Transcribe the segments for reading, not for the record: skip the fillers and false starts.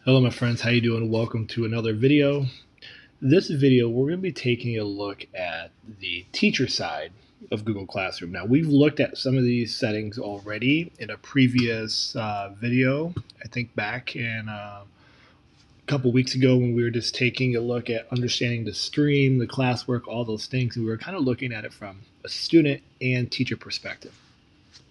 Hello my friends, how you doing? Welcome to another video. This video we're going to be taking a look at the teacher side of Google Classroom. Now we've looked at some of these settings already in a previous video, I think back in a couple weeks ago when we were just taking a look at understanding the stream, the classwork, all those things. And we were kind of looking at it from a student and teacher perspective.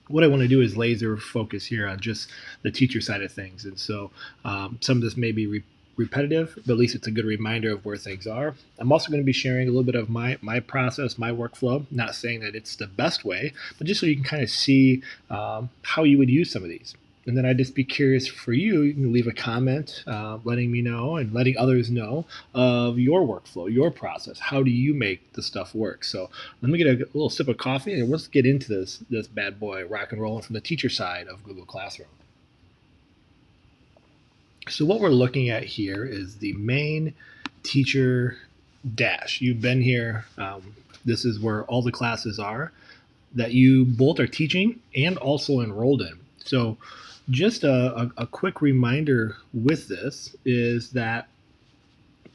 What I want to do is laser focus here on just the teacher side of things. And so some of this may be repetitive, but at least it's a good reminder of where things are. I'm also going to be sharing a little bit of my process, my workflow, not saying that it's the best way, but just so you can kind of see how you would use some of these. And then I'd just be curious for you. You can leave a comment letting me know and letting others know of your workflow, your process. How do you make the stuff work? So let me get a little sip of coffee and let's get into this bad boy rock and rolling from the teacher side of Google Classroom. So what we're looking at here is the main teacher dash. You've been here. This is where all the classes are that you both are teaching and also enrolled in. So just a quick reminder with this is that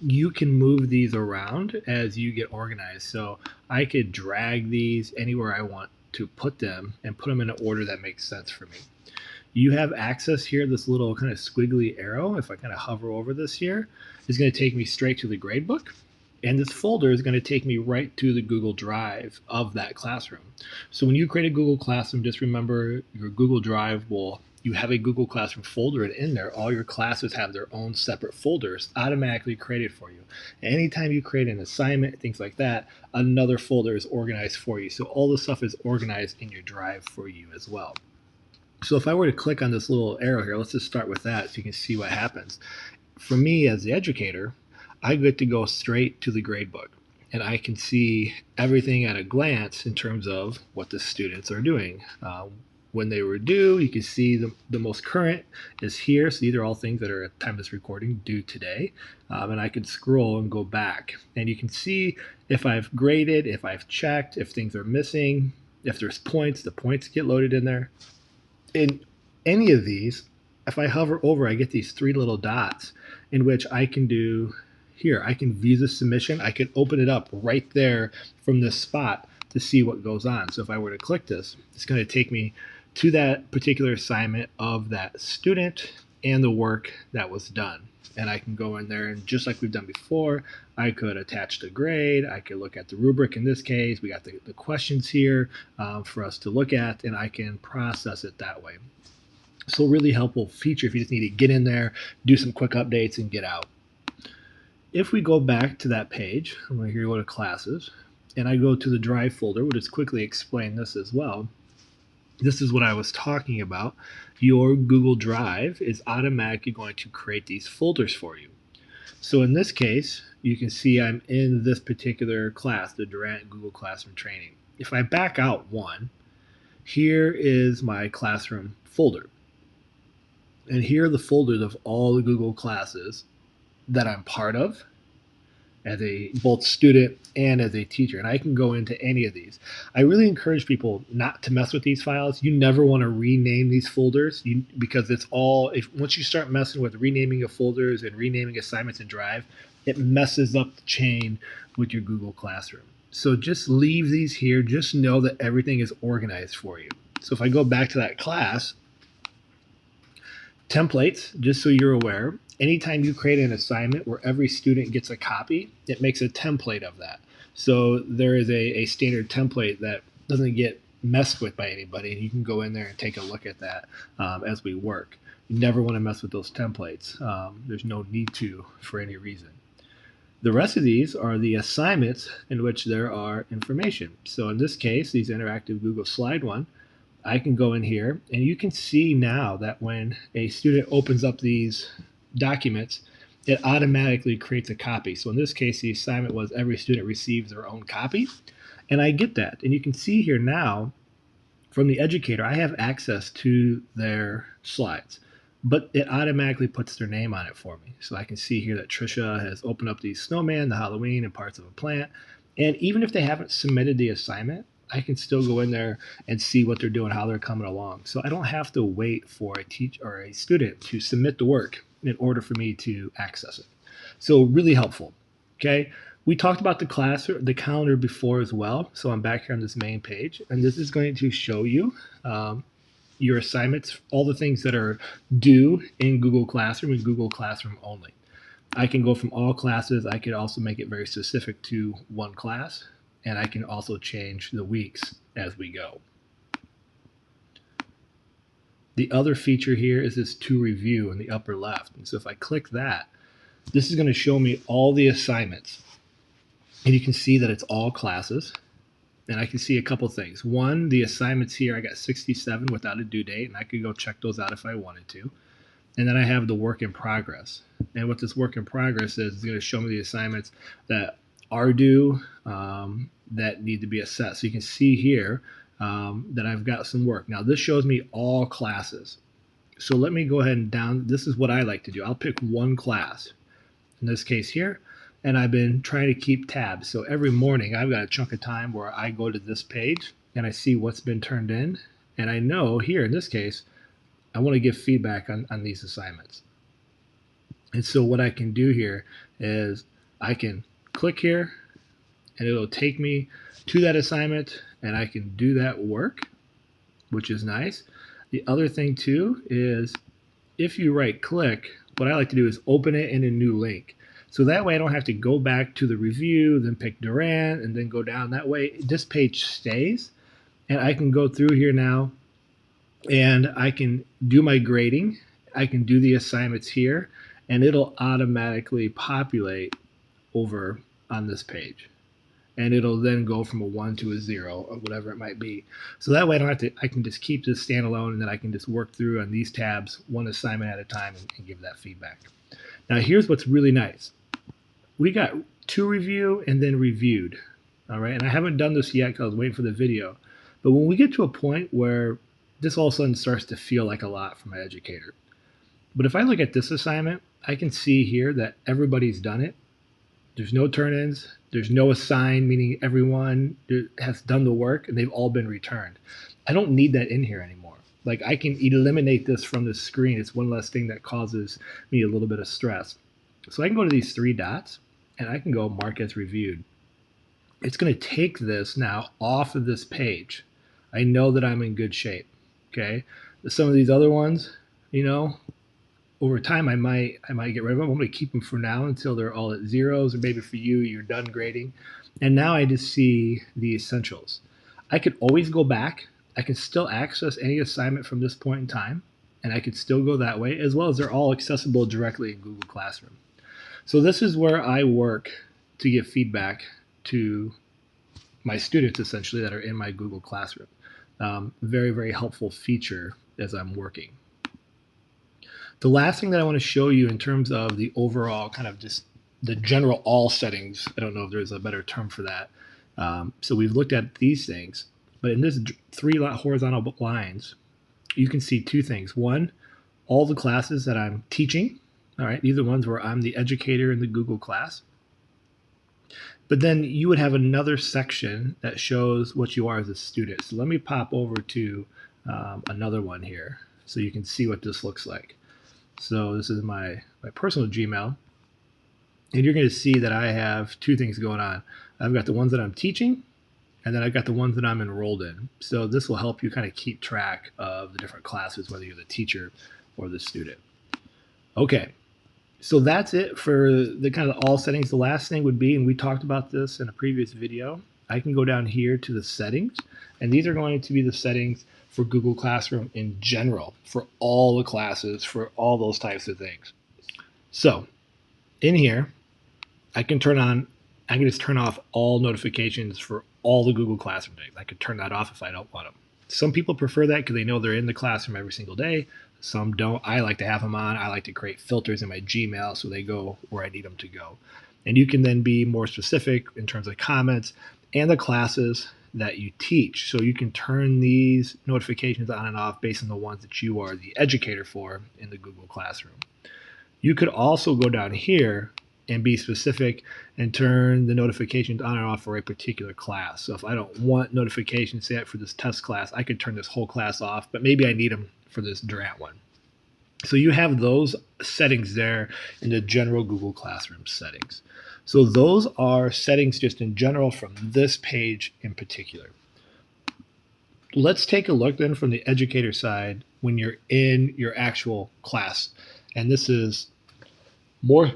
you can move these around as you get organized. So I could drag these anywhere I want to put them and put them in an order that makes sense for me. You have access here, this little kind of squiggly arrow. If I kind of hover over this here, is going to take me straight to the gradebook. And this folder is going to take me right to the Google Drive of that classroom. So when you create a Google Classroom, just remember your Google Drive you have a Google Classroom folder, and in there, all your classes have their own separate folders automatically created for you. Anytime you create an assignment, things like that, another folder is organized for you. So all the stuff is organized in your Drive for you as well. So if I were to click on this little arrow here, let's just start with that so you can see what happens. For me as the educator, I get to go straight to the gradebook and I can see everything at a glance in terms of what the students are doing. When they were due, you can see the most current is here. So these are all things that are at the time of this recording due today. And I can scroll and go back. And you can see if I've graded, if I've checked, if things are missing, if there's points, the points get loaded in there. In any of these, if I hover over, I get these three little dots in which I can do here. I can view the submission. I can open it up right there from this spot to see what goes on. So if I were to click this, it's going to take me to that particular assignment of that student and the work that was done. And I can go in there and just like we've done before, I could attach the grade. I could look at the rubric in this case. We got the questions here for us to look at, and I can process it that way. So really helpful feature if you just need to get in there, do some quick updates, and get out. If we go back to that page, I'm going to go to classes, and I go to the Drive folder. We'll just quickly explain this as well. This is what I was talking about. Your Google Drive is automatically going to create these folders for you. So in this case, you can see I'm in this particular class, the Durant Google Classroom Training. If I back out one, here is my classroom folder. And here are the folders of all the Google classes that I'm part of as a both student and as a teacher, and I can go into any of these. I really encourage people not to mess with these files. You never want to rename these folders because it's all, once you start messing with renaming of folders and renaming assignments in Drive, it messes up the chain with your Google Classroom. So just leave these here. Just know that everything is organized for you. So if I go back to that class, templates, just so you're aware, anytime you create an assignment where every student gets a copy, it makes a template of that. So there is a standard template that doesn't get messed with by anybody, and you can go in there and take a look at that as we work. You never want to mess with those templates. There's no need to for any reason. The rest of these are the assignments in which there are information. So in this case, these interactive Google Slide one, I can go in here and you can see now that when a student opens up these documents, it automatically creates a copy. So in this case, the assignment was every student receives their own copy. And I get that. And you can see here now from the educator, I have access to their slides, but it automatically puts their name on it for me. So I can see here that Trisha has opened up these snowman, the Halloween, and parts of a plant. And even if they haven't submitted the assignment, I can still go in there and see what they're doing, how they're coming along. So I don't have to wait for a teacher or a student to submit the work in order for me to access it. So really helpful. Okay. We talked about the calendar before as well. So I'm back here on this main page, and this is going to show you your assignments, all the things that are due in Google Classroom and Google Classroom only. I can go from all classes. I could also make it very specific to one class, and I can also change the weeks as we go. The other feature here is this to review in the upper left. And so if I click that, this is going to show me all the assignments. And you can see that it's all classes. And I can see a couple things. One, the assignments here, I got 67 without a due date, and I could go check those out if I wanted to. And then I have the work in progress. And what this work in progress is going to show me the assignments that are due, that need to be assessed. So you can see here that I've got some work. Now this shows me all classes. So let me go ahead and this is what I like to do. I'll pick one class, in this case here, and I've been trying to keep tabs. So every morning I've got a chunk of time where I go to this page and I see what's been turned in. And I know here in this case, I want to give feedback on these assignments. And so what I can do here is I can click here and it'll take me to that assignment and I can do that work, which is nice. The other thing too is if you right click, what I like to do is open it in a new link. So that way I don't have to go back to the review, then pick Durant, and then go down. That way this page stays, and I can go through here now, and I can do my grading. I can do the assignments here, and it'll automatically populate over on this page. And it'll then go from a 1 to a 0 or whatever it might be. So that way I can just keep this standalone, and then I can just work through on these tabs one assignment at a time and give that feedback. Now here's what's really nice. We got to review and then reviewed. All right, and I haven't done this yet because I was waiting for the video. But when we get to a point where this all of a sudden starts to feel like a lot for my educator. But if I look at this assignment, I can see here that everybody's done it. There's no turn-ins. There's no assign, meaning everyone has done the work and they've all been returned. I don't need that in here anymore. Like I can eliminate this from the screen. It's one less thing that causes me a little bit of stress. So I can go to these three dots and I can go mark as reviewed. It's going to take this now off of this page. I know that I'm in good shape. Okay. Some of these other ones, you know, over time I might get rid of them. I'm going to keep them for now until they're all at zeros, or maybe for you, you're done grading. And now I just see the essentials. I could always go back. I can still access any assignment from this point in time, and I could still go that way, as well as they're all accessible directly in Google Classroom. So this is where I work to give feedback to my students, essentially, that are in my Google Classroom. Very, very helpful feature as I'm working. The last thing that I want to show you in terms of the overall kind of just the general all settings, I don't know if there's a better term for that. So we've looked at these things, but in this three horizontal lines, you can see two things. One, all the classes that I'm teaching. All right, these are the ones where I'm the educator in the Google class. But then you would have another section that shows what you are as a student. So let me pop over to another one here so you can see what this looks like. So this is my personal Gmail. And you're going to see that I have two things going on. I've got the ones that I'm teaching, and then I've got the ones that I'm enrolled in. So this will help you kind of keep track of the different classes, whether you're the teacher or the student. Okay. So that's it for the kind of all settings. The last thing would be, and we talked about this in a previous video, I can go down here to the settings, and these are going to be the settings for Google Classroom in general, for all the classes, for all those types of things. So in here, I can just turn off all notifications for all the Google Classroom things. I could turn that off if I don't want them. Some people prefer that because they know they're in the classroom every single day. Some don't. I like to have them on. I like to create filters in my Gmail so they go where I need them to go. And you can then be more specific in terms of comments and the classes that you teach. So you can turn these notifications on and off based on the ones that you are the educator for in the Google Classroom. You could also go down here and be specific and turn the notifications on and off for a particular class. So if I don't want notifications set for this test class, I could turn this whole class off, but maybe I need them for this Durant one. So you have those settings there in the general Google Classroom settings. So those are settings just in general from this page in particular. Let's take a look then from the educator side when you're in your actual class. And this is more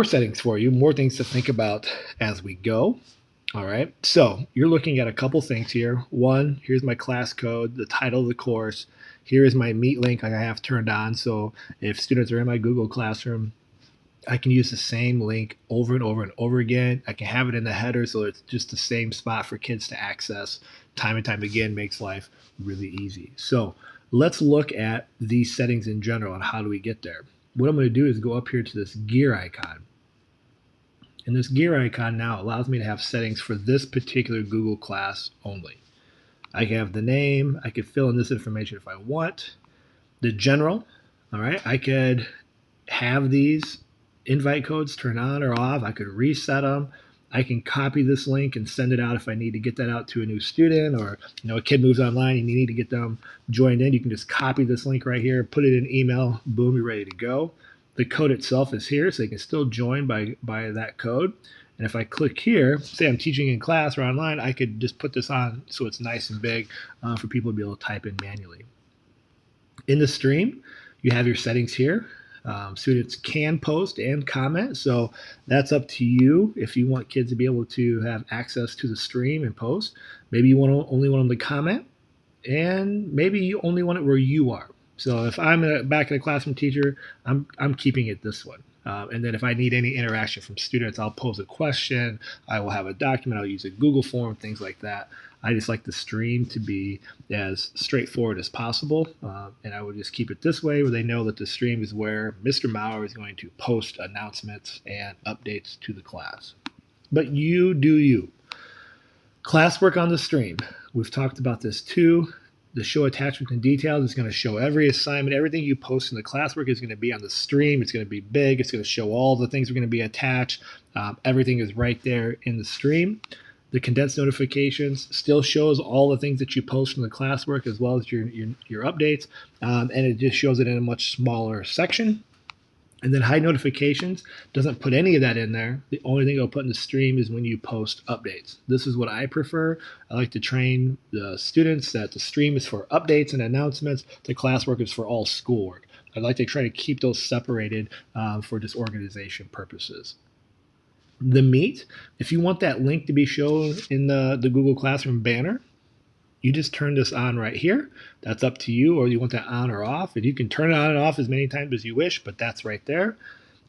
settings for you, more things to think about as we go. All right. So you're looking at a couple things here. One, here's my class code, the title of the course. Here is my Meet link I have turned on. So if students are in my Google Classroom, I can use the same link over and over and over again. I can have it in the header so it's just the same spot for kids to access time and time again. Makes life really easy. So let's look at these settings in general and how do we get there. What I'm going to do is go up here to this gear icon. And this gear icon now allows me to have settings for this particular Google class only. I can have the name. I could fill in this information if I want. The general, all right, I could have these invite codes turn on or off. I could reset them. I can copy this link and send it out if I need to get that out to a new student, or a kid moves online and you need to get them joined in. You can just copy this link right here, put it in email, boom, you're ready to go. The code itself is here, so they can still join by that code. And if I click here, say I'm teaching in class or online, I could just put this on so it's nice and big for people to be able to type in manually. In the stream, you have your settings here. Students can post and comment, so that's up to you if you want kids to be able to have access to the stream and post. Maybe you only want them to comment, and maybe you only want it where you are. So if I'm back in a classroom teacher, I'm keeping it this one. And then if I need any interaction from students, I'll pose a question. I will have a document. I'll use a Google form, things like that. I just like the stream to be as straightforward as possible. And I would just keep it this way where they know that the stream is where Mr. Maurer is going to post announcements and updates to the class. But you do you. Classwork on the stream. We've talked about this too. The show attachments and details is going to show every assignment. Everything you post in the classwork is going to be on the stream. It's going to be big. It's going to show all the things that are going to be attached. Everything is right there in the stream. The condensed notifications still shows all the things that you post from the classwork as well as your updates. And it just shows it in a much smaller section. And then hide notifications doesn't put any of that in there. The only thing it'll put in the stream is when you post updates. This is what I prefer. I like to train the students that the stream is for updates and announcements. The classwork is for all schoolwork. I'd like to try to keep those separated for just organization purposes. The Meet, if you want that link to be shown in the Google Classroom banner, you just turn this on right here. That's up to you, or you want that on or off. And you can turn it on and off as many times as you wish, but that's right there.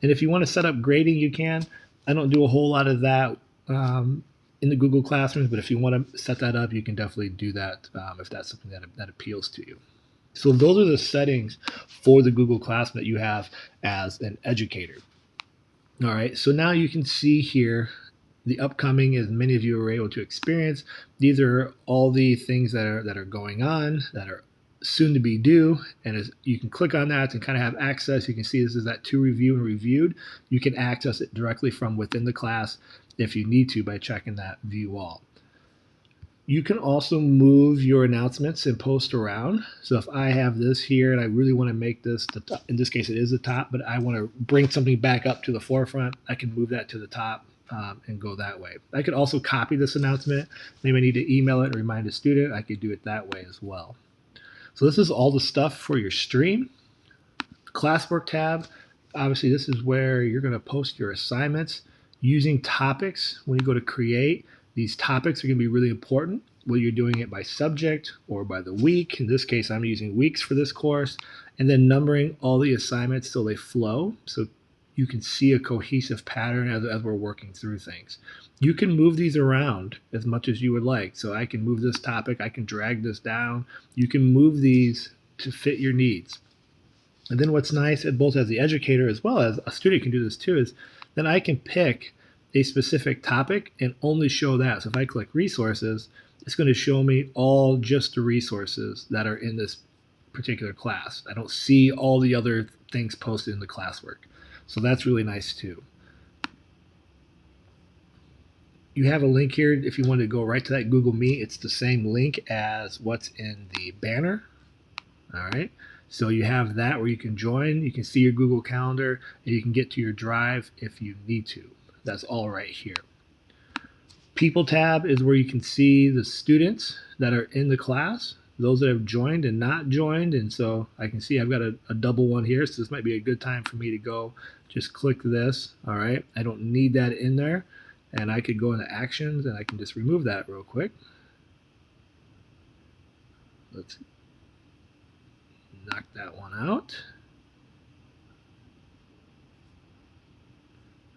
And if you want to set up grading, you can. I don't do a whole lot of that in the Google Classrooms, but if you want to set that up, you can definitely do that if that's something that appeals to you. So those are the settings for the Google Classroom that you have as an educator. All right, so now you can see here the upcoming, as many of you are able to experience. These are all the things that are going on, that are soon to be due, and as you can click on that and kind of have access. You can see this is that to review and reviewed. You can access it directly from within the class if you need to by checking that view all. You can also move your announcements and post around. So if I have this here and I really want to make this the top, in this case it is the top, but I want to bring something back up to the forefront, I can move that to the top and go that way. I could also copy this announcement. Maybe I need to email it and remind a student. I could do it that way as well. So this is all the stuff for your stream. Classwork tab, obviously this is where you're going to post your assignments using topics. When you go to create, these topics are going to be really important, whether you're doing it by subject or by the week. In this case, I'm using weeks for this course, and then numbering all the assignments so they flow, so you can see a cohesive pattern as we're working through things. You can move these around as much as you would like. So I can move this topic, I can drag this down. You can move these to fit your needs. And then what's nice, both as the educator as well as a student can do this too, is then I can pick a specific topic and only show that. So if I click resources, it's going to show me all just the resources that are in this particular class. I don't see all the other things posted in the classwork. So that's really nice too. You have a link here if you want to go right to that Google Meet. It's the same link as what's in the banner. All right. So you have that where you can join, you can see your Google Calendar, and you can get to your Drive if you need to. That's all right here. People tab is where you can see the students that are in the class, those that have joined and not joined. And so I can see I've got a double one here. So this might be a good time for me to go just click this. All right. I don't need that in there. And I could go into actions and I can just remove that real quick. Let's knock that one out.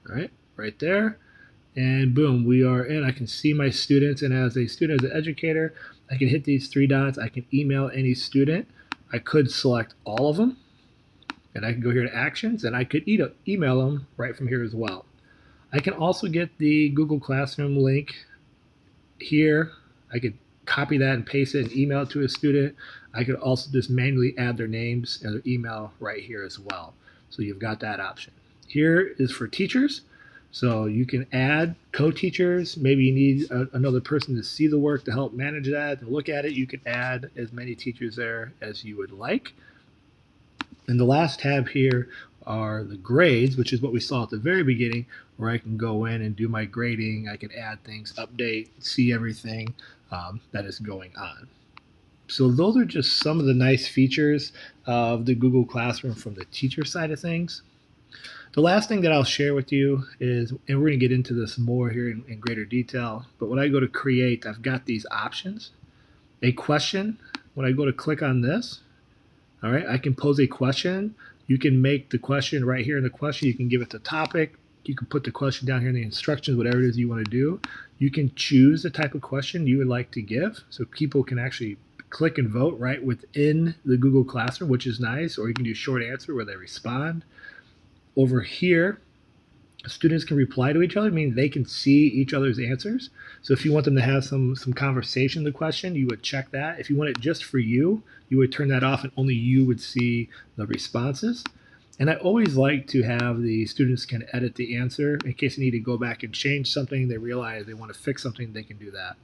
All right, right there. And boom, we are in. I can see my students, and as a student, as an educator, I can hit these three dots. I can email any student. I could select all of them, and I can go here to actions, and I could email them right from here as well. I can also get the Google Classroom link here. I could copy that and paste it and email it to a student. I could also just manually add their names and their email right here as well. So you've got that option. Here is for teachers. So you can add co-teachers. Maybe you need another person to see the work to help manage that and look at it. You can add as many teachers there as you would like. And the last tab here are the grades, which is what we saw at the very beginning, where I can go in and do my grading. I can add things, update, see everything that is going on. So those are just some of the nice features of the Google Classroom from the teacher side of things. The last thing that I'll share with you is, and we're going to get into this more here in greater detail, but when I go to create, I've got these options. A question, when I go to click on this, all right, I can pose a question. You can make the question right here in the question. You can give it the topic. You can put the question down here in the instructions, whatever it is you want to do. You can choose the type of question you would like to give, so people can actually click and vote right within the Google Classroom, which is nice, or you can do short answer where they respond. Over here, students can reply to each other, meaning they can see each other's answers. So if you want them to have some conversation, the question, you would check that. If you want it just for you, you would turn that off and only you would see the responses. And I always like to have the students can edit the answer in case they need to go back and change something. They realize they want to fix something, they can do that.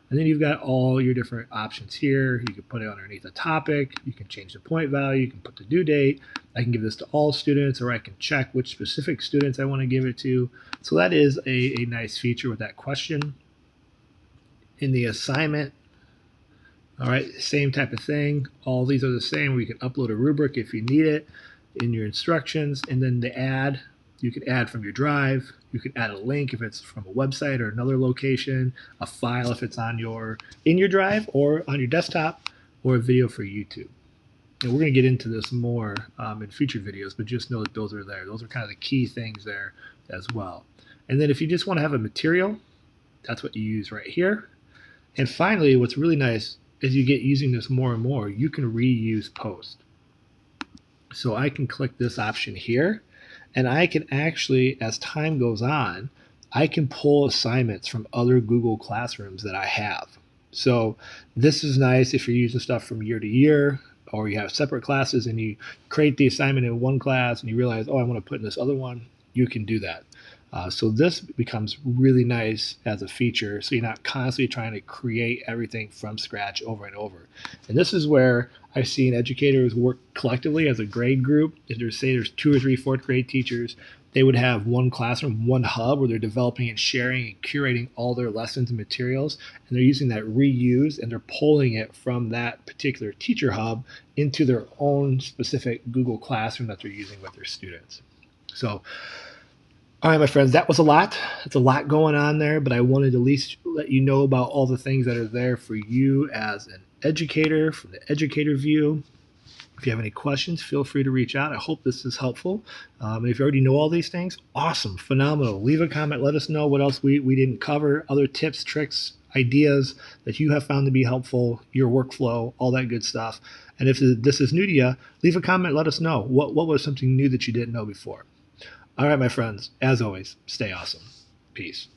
And then you've got all your different options here. You can put it underneath a topic. You can change the point value. You can put the due date. I can give this to all students, or I can check which specific students I want to give it to. So that is a nice feature with that question. In the assignment, all right, same type of thing. All these are the same. We can upload a rubric if you need it in your instructions. And then the add, you can add from your Drive. You can add a link if it's from a website or another location, a file if it's on in your Drive or on your desktop, or a video for YouTube. And we're going to get into this more in future videos, but just know that those are there. Those are kind of the key things there as well. And then if you just want to have a material, that's what you use right here. And finally, what's really nice is you get using this more and more, you can reuse posts. So I can click this option here, and I can actually, as time goes on, I can pull assignments from other Google Classrooms that I have. So this is nice if you're using stuff from year to year, or you have separate classes and you create the assignment in one class and you realize, oh, I want to put in this other one, you can do that. So this becomes really nice as a feature, so you're not constantly trying to create everything from scratch over and over. And this is where I've seen educators work collectively as a grade group. If there's 2 or 3 fourth grade teachers, they would have one classroom, one hub where they're developing and sharing and curating all their lessons and materials, and they're using that reuse, and they're pulling it from that particular teacher hub into their own specific Google Classroom that they're using with their students. So all right, my friends, that was a lot. It's a lot going on there, but I wanted to at least let you know about all the things that are there for you as an educator, from the educator view. If you have any questions, feel free to reach out. I hope this is helpful. And if you already know all these things, awesome, phenomenal. Leave a comment. Let us know what else we didn't cover, other tips, tricks, ideas that you have found to be helpful, your workflow, all that good stuff. And if this is new to you, leave a comment. Let us know. What was something new that you didn't know before? All right, my friends, as always, stay awesome. Peace.